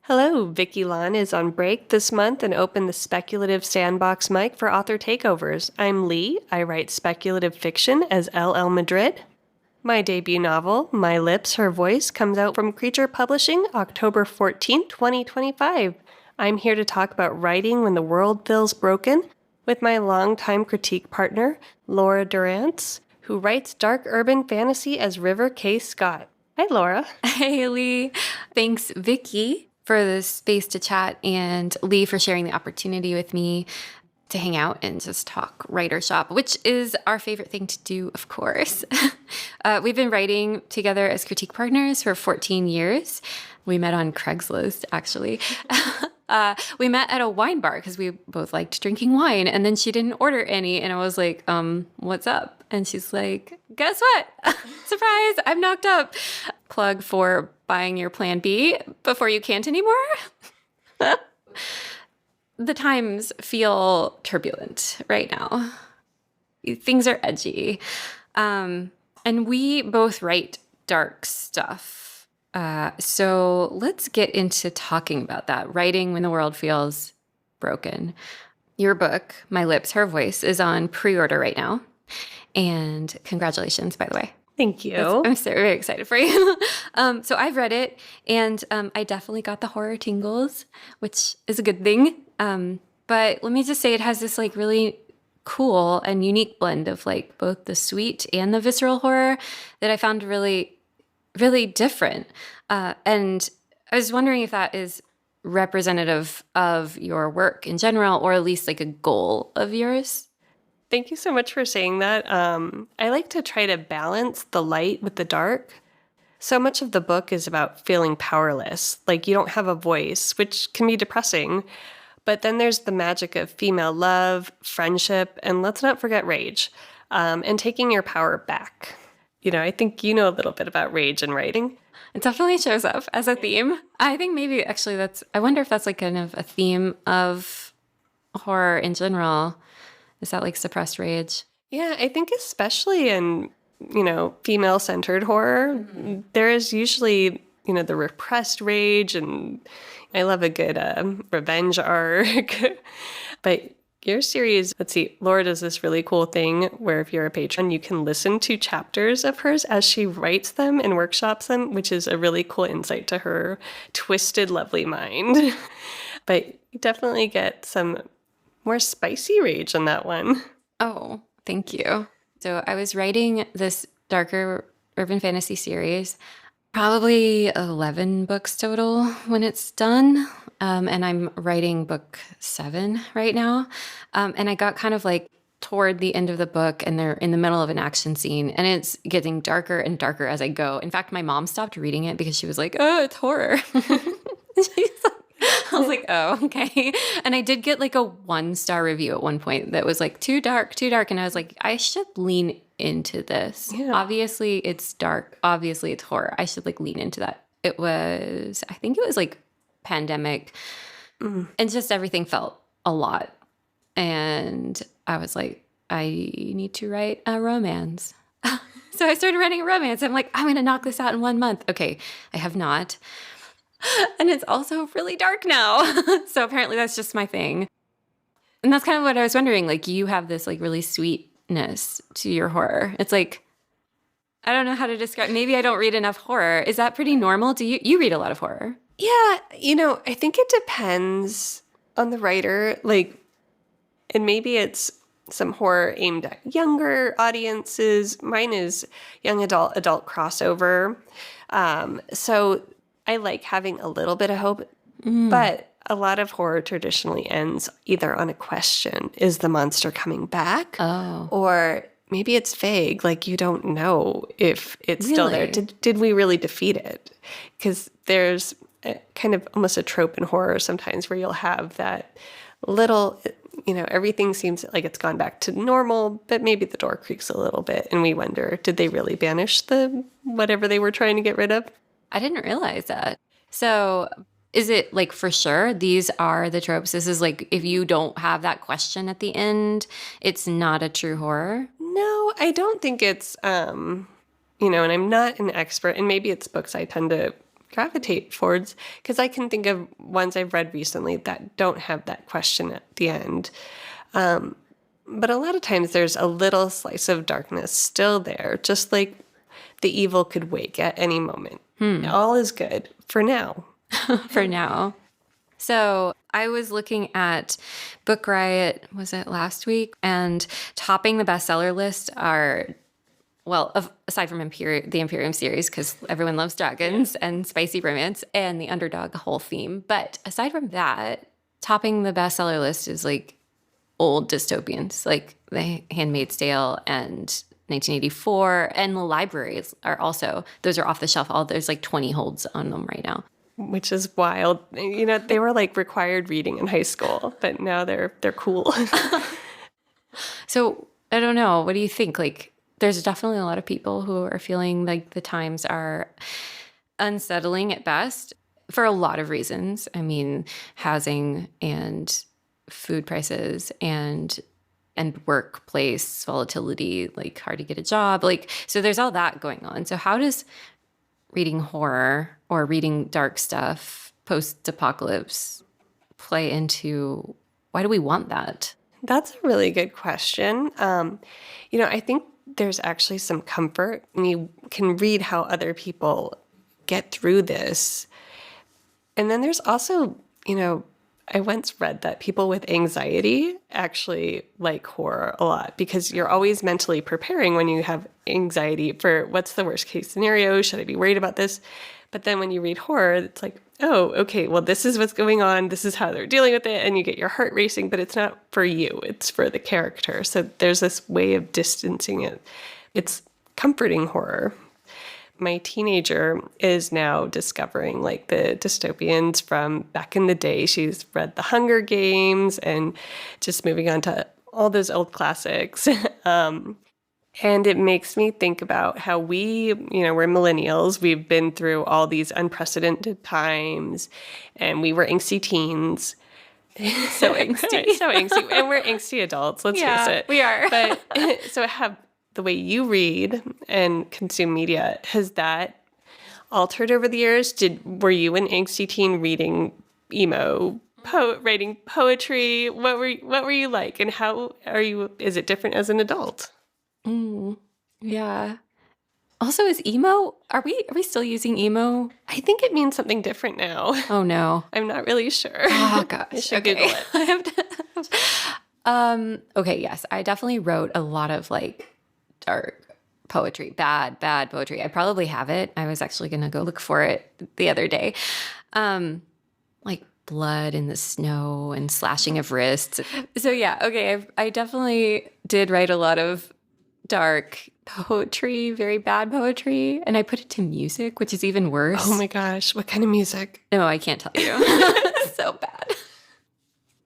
Hello, Vicky Lon is on break this month and opened the Speculative Sandbox mic for author takeovers. I'm Lee. I write speculative fiction as LL Madrid. My debut novel, My Lips, Her Voice, comes out from Creature Publishing October 14, 2025. I'm here to talk about writing when the world feels broken with my longtime critique partner, Lora Durance, who writes dark urban fantasy as River K. Scott. Hi, Laura. Hey, Lee. Thanks, Vicky, for the space to chat, and Lee for sharing the opportunity with me to hang out and just talk writer shop, which is our favorite thing to do, of course. We've been writing together as critique partners for 14 years. We met on Craigslist, actually. We met at a wine bar because we both liked drinking wine, and then she didn't order any, and I was like, what's up? And she's like, guess what? Surprise, I'm knocked up. Plug for buying your Plan B before you can't anymore. The times feel turbulent right now. Things are edgy. And we both write dark stuff. So let's get into talking about that. Writing when the world feels broken. Your book, My Lips, Her Voice, is on pre-order right now. And congratulations, by the way. Thank you. I'm so very excited for you. So I've read it, and I definitely got the horror tingles, which is a good thing. But let me just say it has this like really cool and unique blend of like both the sweet and the visceral horror that I found really, really different. And I was wondering if that is representative of your work in general, or at least like a goal of yours. Thank you so much for saying that. I like to try to balance the light with the dark. So much of the book is about feeling powerless, like you don't have a voice, which can be depressing. But then there's the magic of female love, friendship, and let's not forget rage, and taking your power back. You know, I think you know a little bit about rage in writing. It definitely shows up as a theme. I think maybe actually I wonder if that's like kind of a theme of horror in general. Is that like suppressed rage? Yeah, I think especially in, female-centered horror, there is usually, the repressed rage, and I love a good revenge arc. But your series, let's see, Laura does this really cool thing where if you're a patron, you can listen to chapters of hers as she writes them and workshops them, which is a really cool insight to her twisted, lovely mind. But you definitely get some more spicy rage in that one. Oh, thank you. So I was writing this darker urban fantasy series, probably 11 books total when it's done. And I'm writing book 7 right now. And I got kind of like toward the end of the book, and they're in the middle of an action scene, and it's getting darker and darker as I go. In fact, my mom stopped reading it because she was like, oh, it's horror. I was like, oh, okay. And I did get like a 1-star review at one point that was like, too dark, too dark. And I was like, I should lean into this. Yeah. Obviously it's dark. Obviously it's horror. I should like lean into that. I think it was like pandemic. And just everything felt a lot. And I was like, I need to write a romance. So I started writing a romance. I'm like, I'm going to knock this out in 1 month. Okay, I have not. And it's also really dark now. So apparently that's just my thing. And that's kind of what I was wondering. Like, you have this like really sweetness to your horror. It's like, I don't know how to describe. Maybe I don't read enough horror. Is that pretty normal? Do you read a lot of horror? Yeah, I think it depends on the writer. Like, and maybe it's some horror aimed at younger audiences. Mine is young adult crossover. So I like having a little bit of hope, but a lot of horror traditionally ends either on a question, is the monster coming back? Oh. Or maybe it's vague, like you don't know if it's still there. Did we really defeat it? Because there's kind of almost a trope in horror sometimes where you'll have that little, everything seems like it's gone back to normal, but maybe the door creaks a little bit and we wonder, did they really banish the whatever they were trying to get rid of? I didn't realize that. So is it like for sure these are the tropes? This is like if you don't have that question at the end, it's not a true horror? No, I don't think it's, and I'm not an expert, and maybe it's books I tend to gravitate towards, because I can think of ones I've read recently that don't have that question at the end. But a lot of times there's a little slice of darkness still there, just like the evil could wake at any moment. All is good for now. For now. So I was looking at Book Riot, was it last week? And topping the bestseller list are, well, aside from the Imperium series, because everyone loves dragons and spicy romance and the underdog whole theme. But aside from that, topping the bestseller list is like old dystopians, like The Handmaid's Tale and 1984. And the libraries are also, those are off the shelf. There's like 20 holds on them right now. Which is wild. You know, they were like required reading in high school, but now they're cool. So I don't know. What do you think? Like, there's definitely a lot of people who are feeling like the times are unsettling at best for a lot of reasons. I mean, housing and food prices and workplace volatility, like hard to get a job. Like, so there's all that going on. So how does reading horror or reading dark stuff post-apocalypse play into, why do we want that? That's a really good question. You know, I think there's actually some comfort when you can read how other people get through this. And then there's also, you know, I once read that people with anxiety actually like horror a lot because you're always mentally preparing when you have anxiety for what's the worst case scenario? Should I be worried about this? But then when you read horror, it's like, oh, okay, well, this is what's going on. This is how they're dealing with it. And you get your heart racing, but it's not for you. It's for the character. So there's this way of distancing it. It's comforting horror. My teenager is now discovering like the dystopians from back in the day. She's read The Hunger Games and just moving on to all those old classics. And it makes me think about how we're millennials. We've been through all these unprecedented times and we were angsty teens. So angsty. So angsty. And we're angsty adults, let's face it. We are. But so have the way you read and consume media, has that altered over the years? Were you an angsty teen reading emo, writing poetry? What were you like, and how are you? Is it different as an adult? Yeah. Also, is emo? Are we still using emo? I think it means something different now. Oh no, I'm not really sure. Oh gosh, I should Google it. I have to. Okay, yes, I definitely wrote a lot of like dark poetry, bad poetry. I probably have it. I was actually going to go look for it the other day. Like blood in the snow and slashing of wrists. So yeah, okay, I definitely did write a lot of dark poetry, very bad poetry, and I put it to music, which is even worse. Oh my gosh, what kind of music? No, I can't tell you. So bad.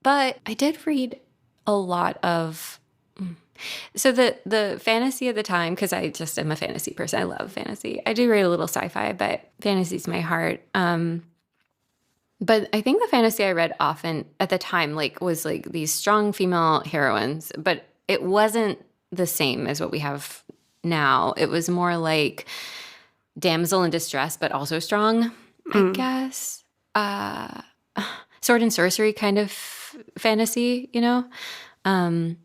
But I did read a lot of so the fantasy of the time, because I just am a fantasy person. I love fantasy. I do read a little sci-fi, but fantasy's my heart. But I think the fantasy I read often at the time was like these strong female heroines, but it wasn't the same as what we have now. It was more like damsel in distress, but also strong, I guess. Sword and sorcery kind of fantasy, you know?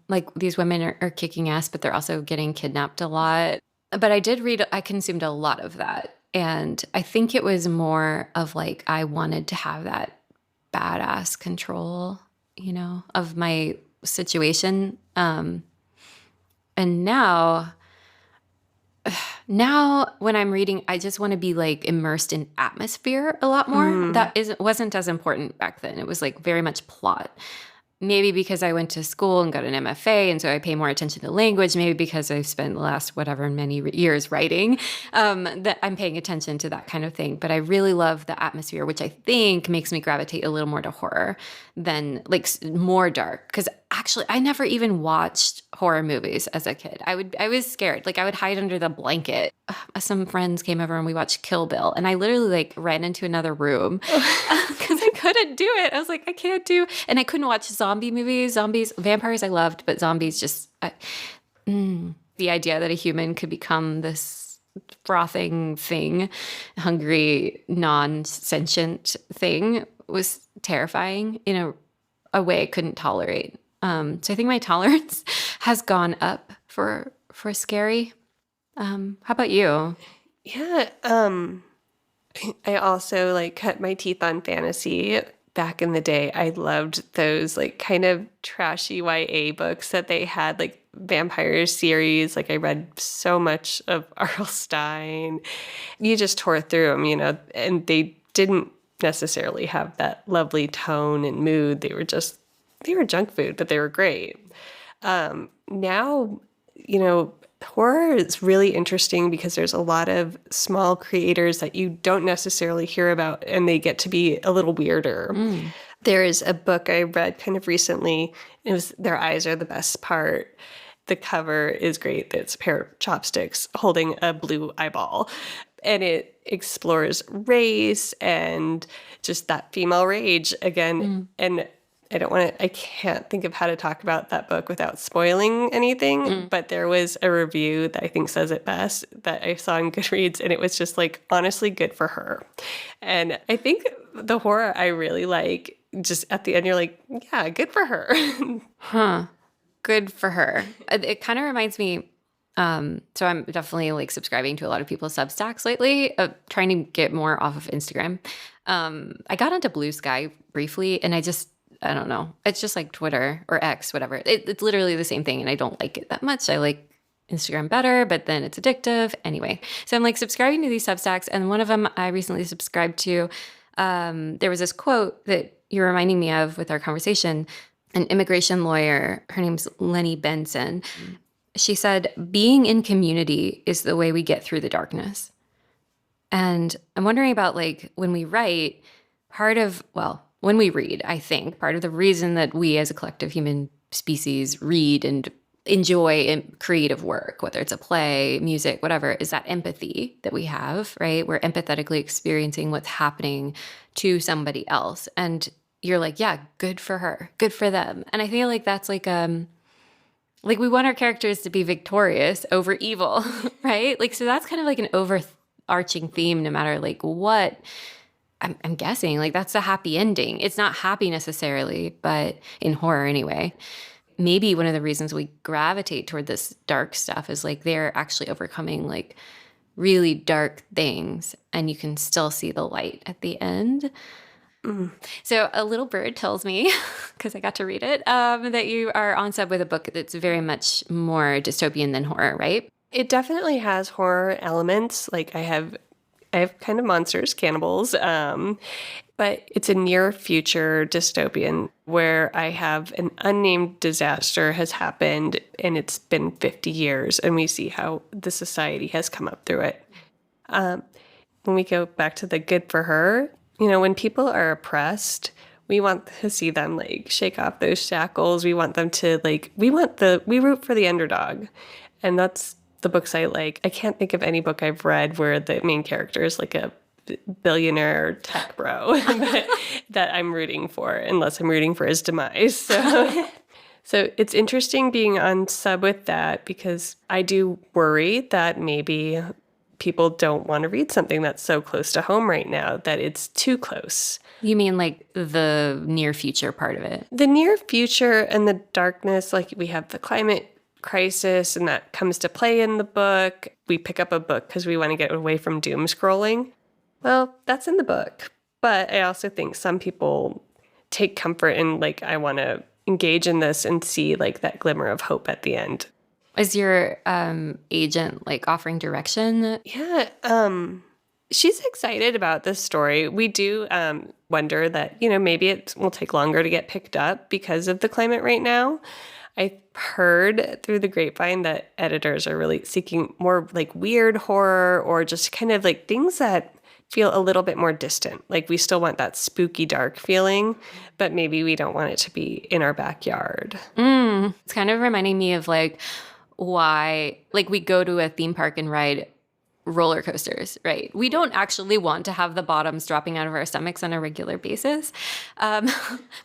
Like these women are kicking ass, but they're also getting kidnapped a lot. But I consumed a lot of that. And I think it was more of like, I wanted to have that badass control, you know, of my situation. And now when I'm reading, I just want to be like immersed in atmosphere a lot more. Wasn't as important back then. It was like very much plot. Maybe because I went to school and got an MFA, and so I pay more attention to language. Maybe because I've spent the last many years writing, that I'm paying attention to that kind of thing. But I really love the atmosphere, which I think makes me gravitate a little more to horror than like more dark. Because actually, I never even watched horror movies as a kid. I was scared. Like I would hide under the blanket. Some friends came over and we watched Kill Bill, and I literally like ran into another room because I couldn't do it. I was like, I can't do, and I couldn't watch zombie movies. Vampires I loved, but zombies just the idea that a human could become this frothing thing, hungry, non-sentient thing was terrifying in a way I couldn't tolerate. So I think my tolerance has gone up for scary. How about you? Yeah. I also like cut my teeth on fantasy back in the day. I loved those like kind of trashy YA books that they had, like vampire series. Like I read so much of R.L. Stein. You just tore through them, and they didn't necessarily have that lovely tone and mood. They were junk food, but they were great. Now, horror is really interesting because there's a lot of small creators that you don't necessarily hear about, and they get to be a little weirder. There is a book I read kind of recently. It was Their Eyes Are the Best Part. The cover is great. It's a pair of chopsticks holding a blue eyeball. And it explores race and just that female rage again. And I can't think of how to talk about that book without spoiling anything, but there was a review that I think says it best that I saw in Goodreads, and it was just like, honestly, good for her. And I think the horror I really like, just at the end, you're like, yeah, good for her. Good for her. It kind of reminds me, so I'm definitely like subscribing to a lot of people's Substacks lately, trying to get more off of Instagram. I got into Blue Sky briefly, and I don't know. It's just like Twitter or X, whatever. It's literally the same thing, and I don't like it that much. I like Instagram better, but then it's addictive. Anyway, so I'm like subscribing to these Substacks, and one of them I recently subscribed to, there was this quote that you're reminding me of with our conversation. An immigration lawyer, her name's Lenny Benson. She said, being in community is the way we get through the darkness. And I'm wondering about like when we write, when we read, I think part of the reason that we as a collective human species read and enjoy creative work, whether it's a play, music, whatever, is that empathy that we have, right? We're empathetically experiencing what's happening to somebody else. And you're like, yeah, good for her, good for them. And I feel like that's like we want our characters to be victorious over evil, right? Like, so that's kind of like an overarching theme, no matter like what. I'm guessing like that's a happy ending. It's not happy necessarily, but in horror anyway. Maybe one of the reasons we gravitate toward this dark stuff is like they're actually overcoming like really dark things, and you can still see the light at the end. So a little bird tells me, because I got to read it, that you are on sub with a book that's very much more dystopian than horror, right? It definitely has horror elements. Like I have kind of monsters, cannibals, but it's a near future dystopian where I have an unnamed disaster has happened, and it's been 50 years, and we see how the society has come up through it. When we go back to the good for her, when people are oppressed, we want to see them like shake off those shackles. We want them to like, we root for the underdog. And that's the books I like. I can't think of any book I've read where the main character is like a billionaire tech bro that I'm rooting for, unless I'm rooting for his demise. So it's interesting being on sub with that, because I do worry that maybe people don't want to read something that's so close to home right now, that it's too close. You mean like the near future part of it? The near future and the darkness, like we have the climate crisis, and that comes to play in the book. We pick up a book because we want to get away from doom scrolling. Well, that's in the book. But I also think some people take comfort in like, I want to engage in this and see like that glimmer of hope at the end. Is your agent like offering direction? Yeah, she's excited about this story. We do wonder that, maybe it will take longer to get picked up because of the climate right now. I heard through the grapevine that editors are really seeking more like weird horror, or just kind of like things that feel a little bit more distant. Like we still want that spooky, dark feeling, but maybe we don't want it to be in our backyard. It's kind of reminding me of like why, like we go to a theme park and ride roller coasters, right? We don't actually want to have the bottoms dropping out of our stomachs on a regular basis.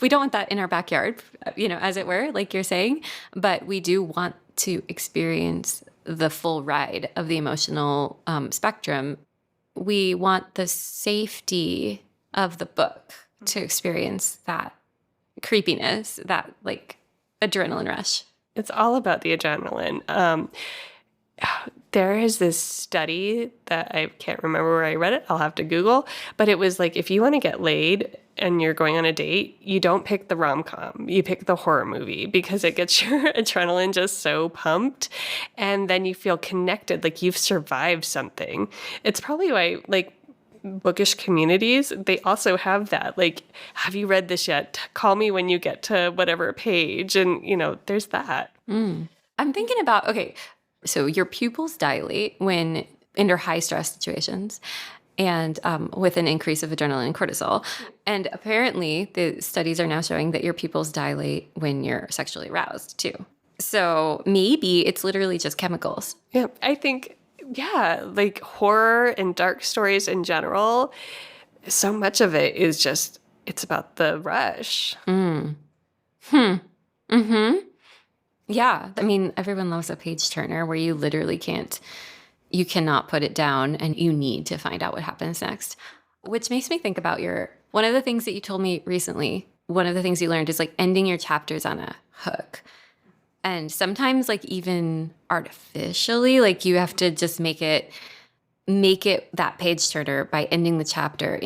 We don't want that in our backyard, as it were, like you're saying, but we do want to experience the full ride of the emotional spectrum. We want the safety of the book to experience that creepiness, that like adrenaline rush. It's all about the adrenaline. There is this study that I can't remember where I read it. I'll have to Google. But it was like, if you want to get laid and you're going on a date, you don't pick the rom-com. You pick the horror movie because it gets your adrenaline just so pumped. And then you feel connected, like you've survived something. It's probably why, like, bookish communities, they also have that. Like, have you read this yet? Call me when you get to whatever page. And, there's that. I'm thinking about, okay, so your pupils dilate when under high stress situations and with an increase of adrenaline and cortisol. And apparently the studies are now showing that your pupils dilate when you're sexually aroused too. So maybe it's literally just chemicals. Yeah, I think, like horror and dark stories in general, so much of it is just, it's about the rush. Yeah. I mean, everyone loves a page turner where you literally you cannot put it down and you need to find out what happens next. Which makes me think about one of the things that you told me recently, one of the things you learned is like ending your chapters on a hook. And sometimes like even artificially, like you have to just make it that page turner by ending the chapter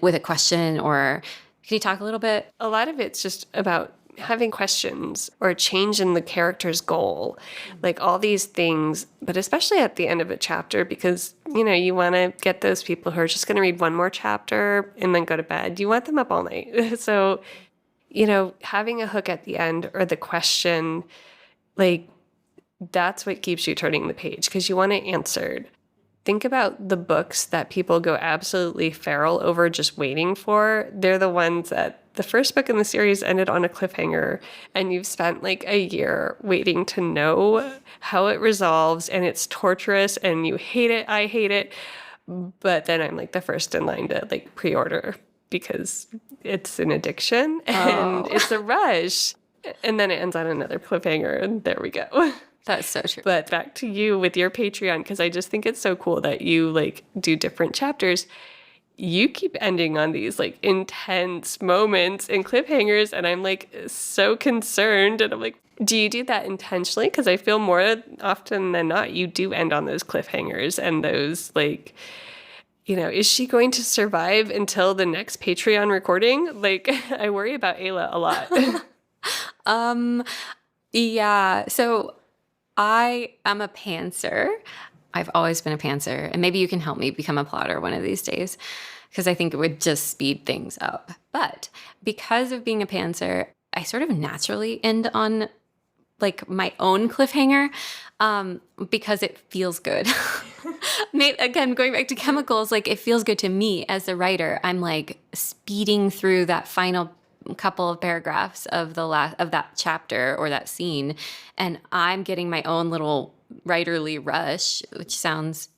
with a question. Or can you talk a little bit? A lot of it's just about having questions or a change in the character's goal, like all these things, but especially at the end of a chapter, because, you want to get those people who are just going to read one more chapter and then go to bed. You want them up all night. So, having a hook at the end or the question, like that's what keeps you turning the page because you want it answered. Think about the books that people go absolutely feral over just waiting for. They're the ones that the first book in the series ended on a cliffhanger, and you've spent like a year waiting to know how it resolves, and it's torturous, and you hate it. I hate it. But then I'm like the first in line to like pre-order because it's an addiction and it's a rush. And then it ends on another cliffhanger, and there we go. That's so true. But back to you with your Patreon, because I just think it's so cool that you like do different chapters. You keep ending on these like intense moments and cliffhangers, and I'm like so concerned. And I'm like, do you do that intentionally? Because I feel more often than not, you do end on those cliffhangers and those like, is she going to survive until the next Patreon recording? Like, I worry about Ayla a lot. Yeah. So I am a pantser. I've always been a pantser, and maybe you can help me become a plotter one of these days because I think it would just speed things up. But because of being a pantser, I sort of naturally end on like my own cliffhanger because it feels good. Again, going back to chemicals, like it feels good to me as a writer. I'm like speeding through that final couple of paragraphs of that chapter or that scene, and I'm getting my own little writerly rush, which sounds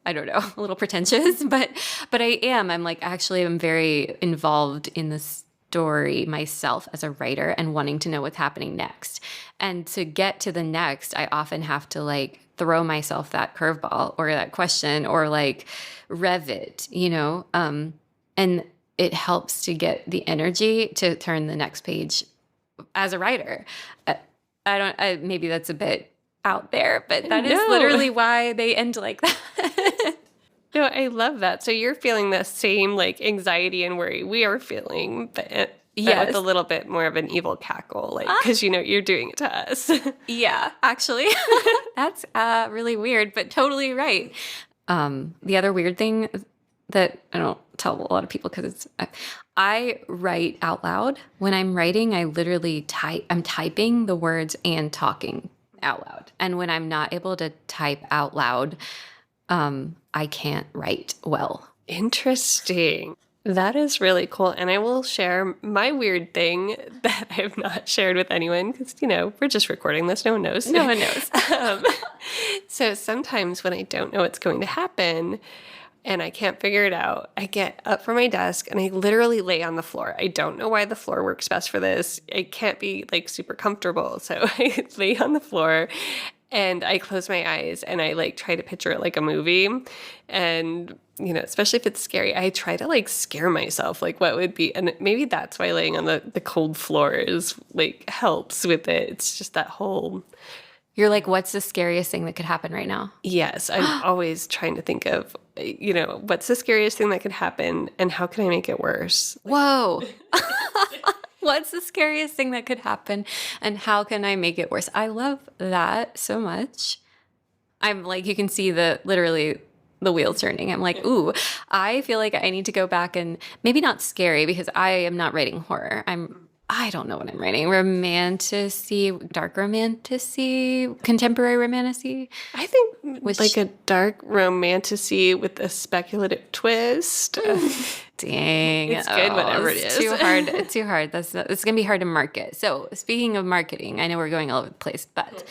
I don't know, a little pretentious, but I'm like actually I'm very involved in the story myself as a writer and wanting to know what's happening next. And to get to the next, I often have to like throw myself that curveball or that question or like rev it, and it helps to get the energy to turn the next page as a writer. Maybe that's a bit out there, but that is literally why they end like that. No, I love that. So you're feeling the same like anxiety and worry we are feeling, but with a little bit more of an evil cackle, like because you're doing it to us. Yeah, actually, that's really weird, but totally right. The other weird thing that I don't tell a lot of people because I write out loud. When I'm writing, I literally I'm typing the words and talking out loud. And when I'm not able to type out loud, I can't write well. Interesting. That is really cool. And I will share my weird thing that I've not shared with anyone because, we're just recording this. No one knows. No one knows. So sometimes when I don't know what's going to happen, and I can't figure it out, I get up from my desk and I literally lay on the floor. I don't know why the floor works best for this. It can't be like super comfortable. So I lay on the floor And I close my eyes and I like try to picture it like a movie. And, you know, especially if it's scary, I try to like scare myself, like what would be, and maybe that's why laying on the cold floor is like helps with it. It's just that whole. You're like, what's the scariest thing that could happen right now? Yes, I'm always trying to think of, you know, what's the scariest thing that could happen and how can I make it worse? Whoa. What's the scariest thing that could happen and how can I make it worse? I love that so much. I'm like, you can see literally the wheels turning. I'm like, ooh, I feel like I need to go back and maybe not scary because I am not writing horror. I don't know what I'm writing. Romantasy, dark romantasy, contemporary romantasy. I think like a dark romantasy with a speculative twist. Dang. It's good, whatever it is. Too hard. It's too hard. It's going to be hard to market. So speaking of marketing, I know we're going all over the place, but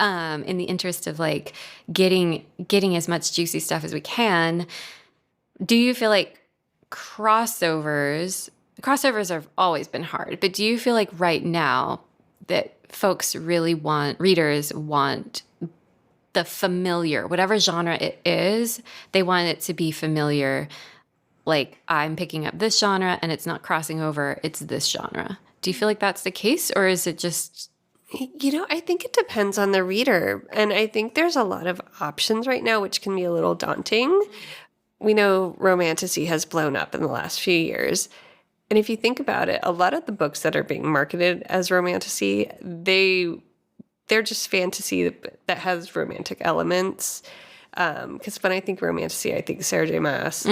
in the interest of like getting as much juicy stuff as we can, do you feel like crossovers have always been hard, but do you feel like right now that readers want the familiar, whatever genre it is, they want it to be familiar? Like, I'm picking up this genre and it's not crossing over, it's this genre. Do you feel like that's the case, or is it just... You know, I think it depends on the reader. And I think there's a lot of options right now, which can be a little daunting. We know romantasy has blown up in the last few years. And if you think about it, a lot of the books that are being marketed as romantasy, they're just fantasy that has romantic elements. Because when I think romantasy, I think Sarah J. Maas.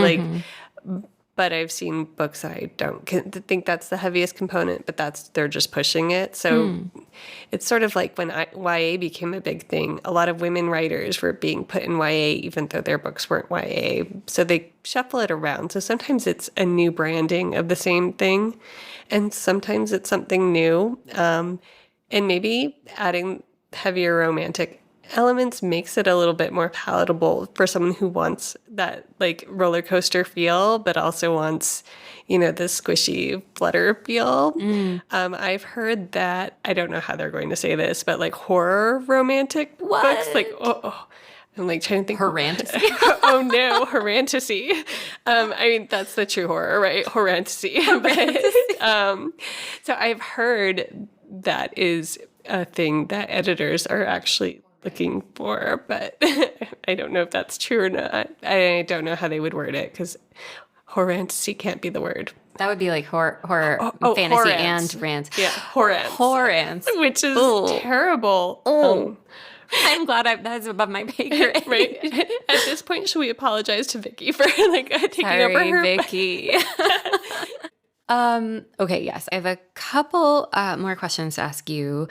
But I've seen books that I don't think that's the heaviest component, but they're just pushing it. So it's sort of like when YA became a big thing, a lot of women writers were being put in YA even though their books weren't YA. So they shuffle it around. So sometimes it's a new branding of the same thing, and sometimes it's something new. And maybe adding heavier romantic elements makes it a little bit more palatable for someone who wants that like roller coaster feel, but also wants, you know, the squishy flutter feel. I've heard that, I don't know how they're going to say this, but like horror romantic books, like, I'm like trying to think. Horantasy? Oh no, horantasy. I mean, that's the true horror, right? Horantasy. So I've heard that is a thing that editors are actually looking for, but I don't know if that's true or not. I don't know how they would word it because horantasy can't be the word. That would be like horror fantasy horrance. And rants. Yeah, horrance. Horrance. Which is terrible. I'm glad that's above my pay grade. Right. At this point, should we apologize to Vicky for like taking over her? Vicky. Okay, yes. I have a couple more questions to ask you.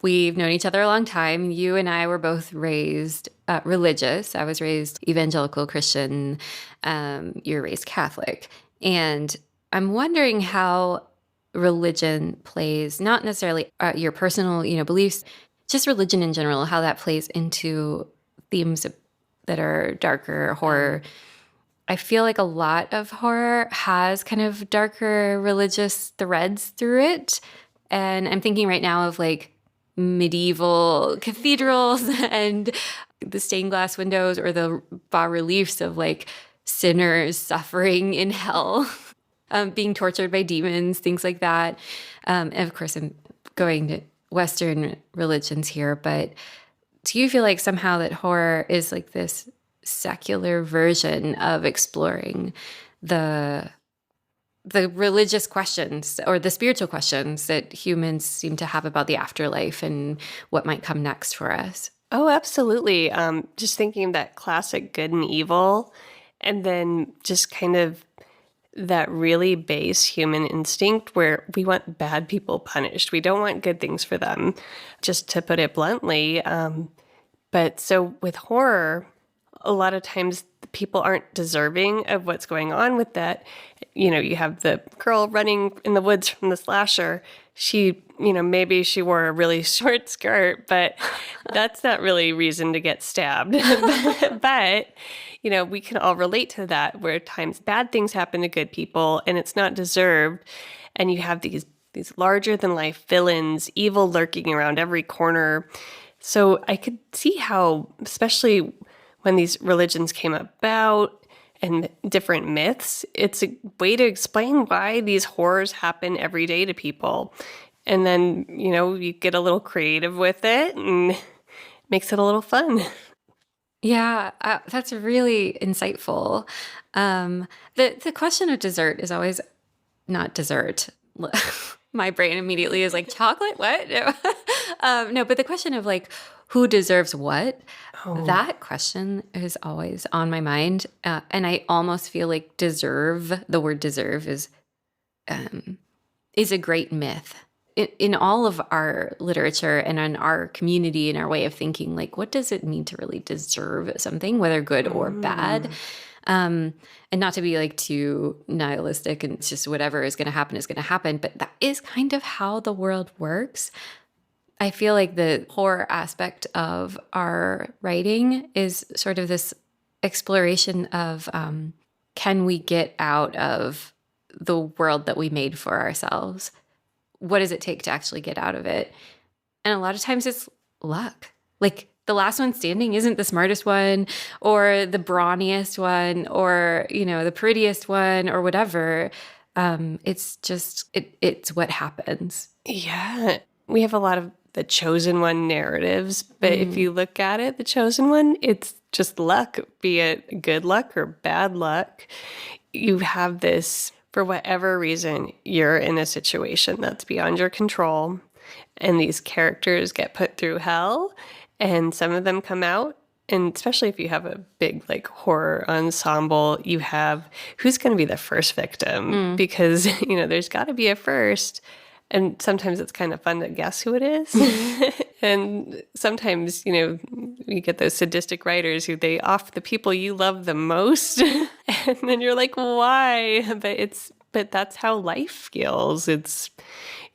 We've known each other a long time. You and I were both raised religious. I was raised evangelical Christian. You were raised Catholic. And I'm wondering how religion plays, not necessarily your personal, beliefs, just religion in general, how that plays into themes that are darker, horror. I feel like a lot of horror has kind of darker religious threads through it. And I'm thinking right now of like medieval cathedrals and the stained glass windows or the bas reliefs of like sinners suffering in hell, being tortured by demons, things like that. And of course, I'm going to Western religions here, but do you feel like somehow that horror is like this secular version of exploring the religious questions or the spiritual questions that humans seem to have about the afterlife and what might come next for us? Oh, absolutely. Just thinking of that classic good and evil, and then just kind of that really base human instinct where we want bad people punished. We don't want good things for them, just to put it bluntly. But so with horror, a lot of times people aren't deserving of what's going on with that. You have the girl running in the woods from the slasher. She, maybe she wore a really short skirt, but that's not really reason to get stabbed. But, we can all relate to that, where at times bad things happen to good people and it's not deserved. And you have these larger than life villains, evil lurking around every corner. So I could see how, especially when these religions came about and different myths, it's a way to explain why these horrors happen every day to people. And then, you get a little creative with it and makes it a little fun. Yeah, that's really insightful. The question of dessert is always not dessert. My brain immediately is like chocolate. What? No, but the question of like who deserves what, that question is always on my mind, and I almost feel like deserve. The word deserve is a great myth. In all of our literature and in our community and our way of thinking, like what does it mean to really deserve something, whether good or bad? And not to be like too nihilistic and it's just whatever is going to happen is going to happen, but that is kind of how the world works. I feel like the horror aspect of our writing is sort of this exploration of can we get out of the world that we made for ourselves? What does it take to actually get out of it? And a lot of times it's luck. Like the last one standing isn't the smartest one or the brawniest one or, the prettiest one or whatever. It's just, it's what happens. Yeah. We have a lot of the chosen one narratives, but if you look at it, the chosen one, it's just luck, be it good luck or bad luck. You have this, for whatever reason, you're in a situation that's beyond your control, and these characters get put through hell, and some of them come out. And especially if you have a big like horror ensemble, you have who's going to be the first victim because, there's got to be a first. And sometimes it's kind of fun to guess who it is. And sometimes, you get those sadistic writers who they off the people you love the most. And then you're like, why? But that's how life feels. It's,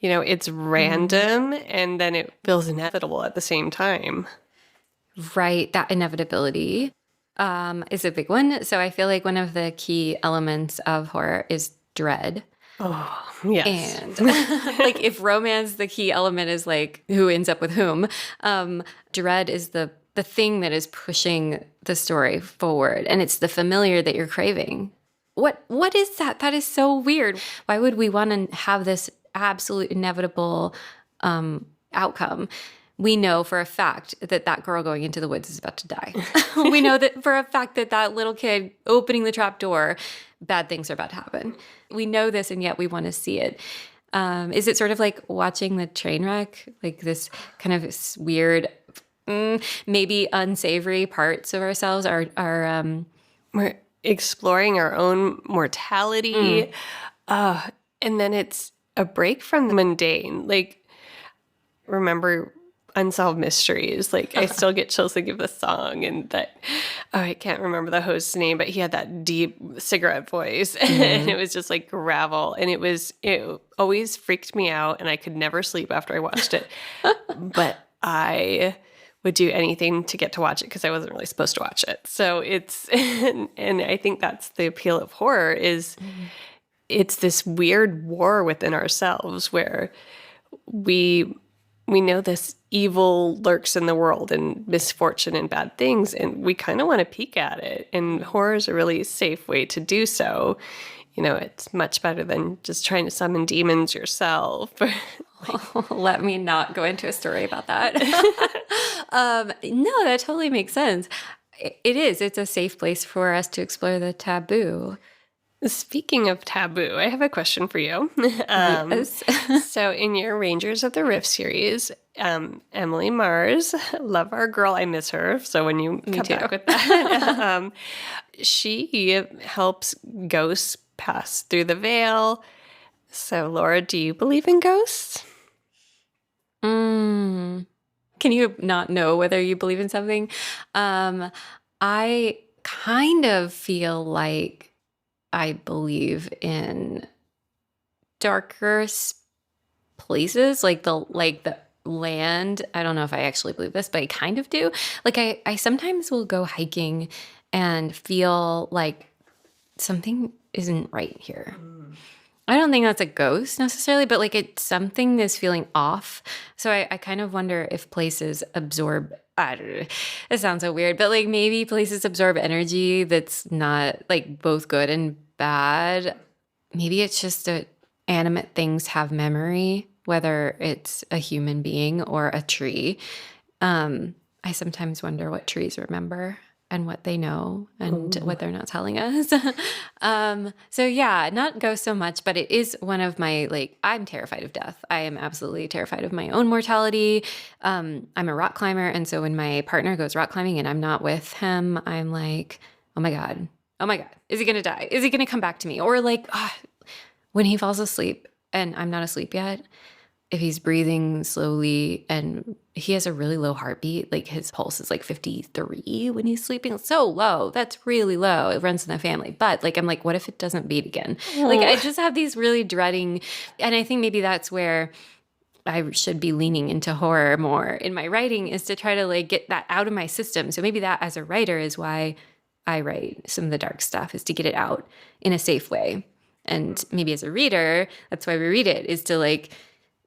it's random and then it feels inevitable at the same time. Right. That inevitability is a big one. So I feel like one of the key elements of horror is dread. Oh, yes. And like if romance, the key element is like who ends up with whom, dread is the thing that is pushing the story forward. And it's the familiar that you're craving. What is that? That is so weird. Why would we want to have this absolute inevitable outcome? We know for a fact that girl going into the woods is about to die. We know that for a fact that little kid opening the trap door, bad things are about to happen. We know this, and yet we want to see it. Is it sort of like watching the train wreck? Like this kind of weird, maybe unsavory parts of ourselves are we're exploring our own mortality. And then it's a break from the mundane. Like, remember Unsolved Mysteries. Like, I still get chills thinking of the song and that, I can't remember the host's name, but he had that deep cigarette voice and it was just like gravel. And it always freaked me out and I could never sleep after I watched it. But I would do anything to get to watch it because I wasn't really supposed to watch it. So it's, and I think that's the appeal of horror is it's this weird war within ourselves where we know this evil lurks in the world and misfortune and bad things, and we kind of want to peek at it. And horror is a really safe way to do so. It's much better than just trying to summon demons yourself. Let me not go into a story about that. No, that totally makes sense. It is. It's a safe place for us to explore the taboo. Speaking of taboo, I have a question for you. Yes. So in your Rangers of the Rift series, Emily Mars, love our girl, I miss her. So when you come back with that, she helps ghosts pass through the veil. So Laura, do you believe in ghosts? Can you not know whether you believe in something? I kind of feel like I believe in darker places, like the land. I don't know if I actually believe this, but I kind of do. Like I sometimes will go hiking and feel like something isn't right here. I don't think that's a ghost necessarily, but like it's something that's feeling off. So I kind of wonder if places absorb, I don't know, it sounds so weird, but like maybe places absorb energy that's not like both good and bad. Maybe it's just that animate things have memory, whether it's a human being or a tree. I sometimes wonder what trees remember and what they know and what they're not telling us. So yeah, not ghosts so much, but it is one of my, like, I'm terrified of death. I am absolutely terrified of my own mortality. I'm a rock climber. And so when my partner goes rock climbing and I'm not with him, I'm like, oh my God, is he going to die? Is he going to come back to me? Or like when he falls asleep and I'm not asleep yet, if he's breathing slowly and he has a really low heartbeat, like his pulse is like 53 when he's sleeping. It's so low. That's really low. It runs in the family. But like, I'm like, what if it doesn't beat again? Like, I just have these really dreading, and I think maybe that's where I should be leaning into horror more in my writing, is to try to like get that out of my system. So maybe that as a writer is why I write some of the dark stuff, is to get it out in a safe way. And maybe as a reader, that's why we read it, is to like,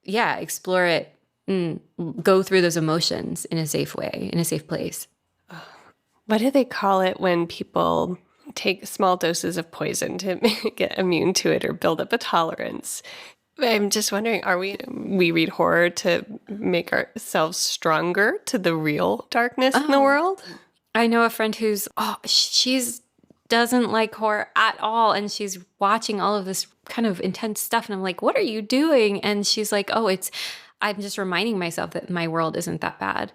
yeah, explore it and go through those emotions in a safe way, in a safe place. What do they call it when people take small doses of poison to get immune to it or build up a tolerance? I'm just wondering, we read horror to make ourselves stronger to the real darkness in the world? I know a friend who's, she's doesn't like horror at all, and she's watching all of this kind of intense stuff, and I'm like, what are you doing? And she's like, I'm just reminding myself that my world isn't that bad.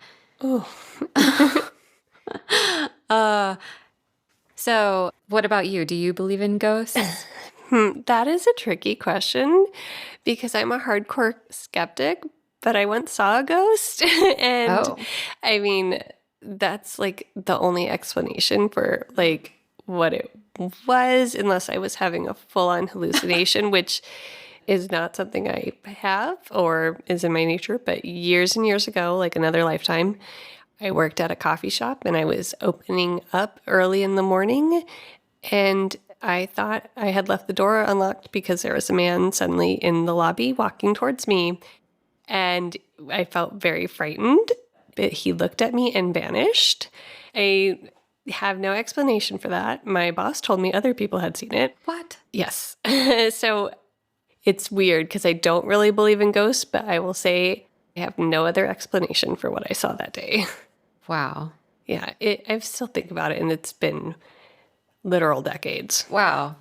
So what about you? Do you believe in ghosts? That is a tricky question because I'm a hardcore skeptic, but I once saw a ghost. And I mean, that's like the only explanation for like what it was, unless I was having a full-on hallucination, which is not something I have or is in my nature. But years and years ago, like another lifetime, I worked at a coffee shop and I was opening up early in the morning, and I thought I had left the door unlocked because there was a man suddenly in the lobby walking towards me, and I felt very frightened. But he looked at me and vanished. I have no explanation for that. My boss told me other people had seen it. What? Yes. So it's weird because I don't really believe in ghosts, but I will say I have no other explanation for what I saw that day. Wow. Yeah, I still think about it, and it's been literal decades. Wow.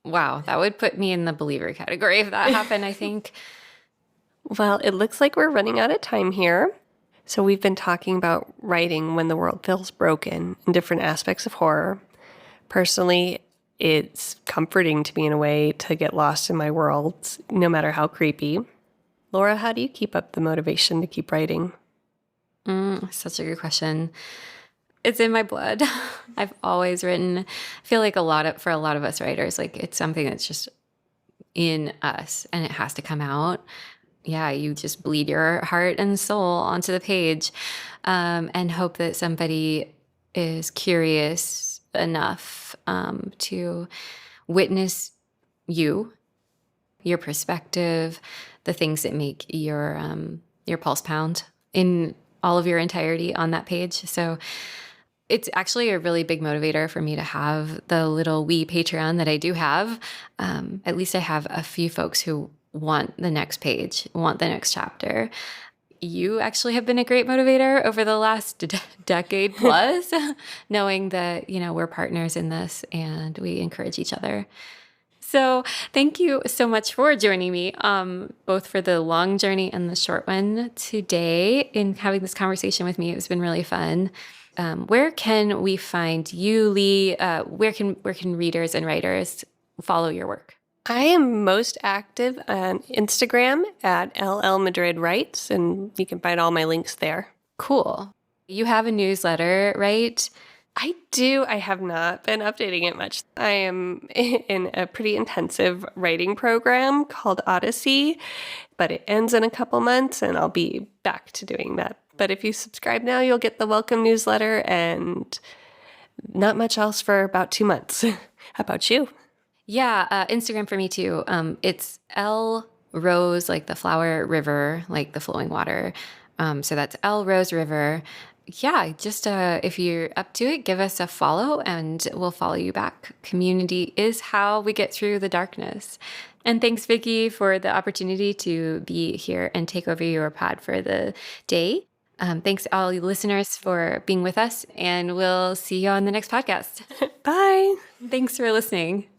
That would put me in the believer category if that happened, I think. Well, it looks like we're running out of time here. So we've been talking about writing when the world feels broken and different aspects of horror. Personally, it's comforting to me in a way to get lost in my world, no matter how creepy. Lora, how do you keep up the motivation to keep writing? Such a good question. It's in my blood. I've always written. I feel like for a lot of us writers, like it's something that's just in us and it has to come out. Yeah, you just bleed your heart and soul onto the page, and hope that somebody is curious enough to witness your perspective, the things that make your pulse pound in all of your entirety on that page. So it's actually a really big motivator for me to have the little wee Patreon that I do have. At least I have a few folks who want the next page, want the next chapter. You actually have been a great motivator over the last decade plus, knowing that, we're partners in this and we encourage each other. So thank you so much for joining me, both for the long journey and the short one today in having this conversation with me. It's been really fun. Where can we find you, Lee? Where can readers and writers follow your work? I am most active on Instagram at llmadridwrites, and you can find all my links there. Cool. You have a newsletter, right? I do. I have not been updating it much. I am in a pretty intensive writing program called Odyssey, but it ends in a couple months, and I'll be back to doing that. But if you subscribe now, you'll get the welcome newsletter and not much else for about 2 months. How about you? Yeah, Instagram for me too. It's L Rose, like the flower river, like the flowing water. So that's L Rose River. Yeah, just if you're up to it, give us a follow and we'll follow you back. Community is how we get through the darkness. And thanks, Vicky, for the opportunity to be here and take over your pod for the day. Thanks, all you listeners, for being with us, and we'll see you on the next podcast. Bye. Thanks for listening.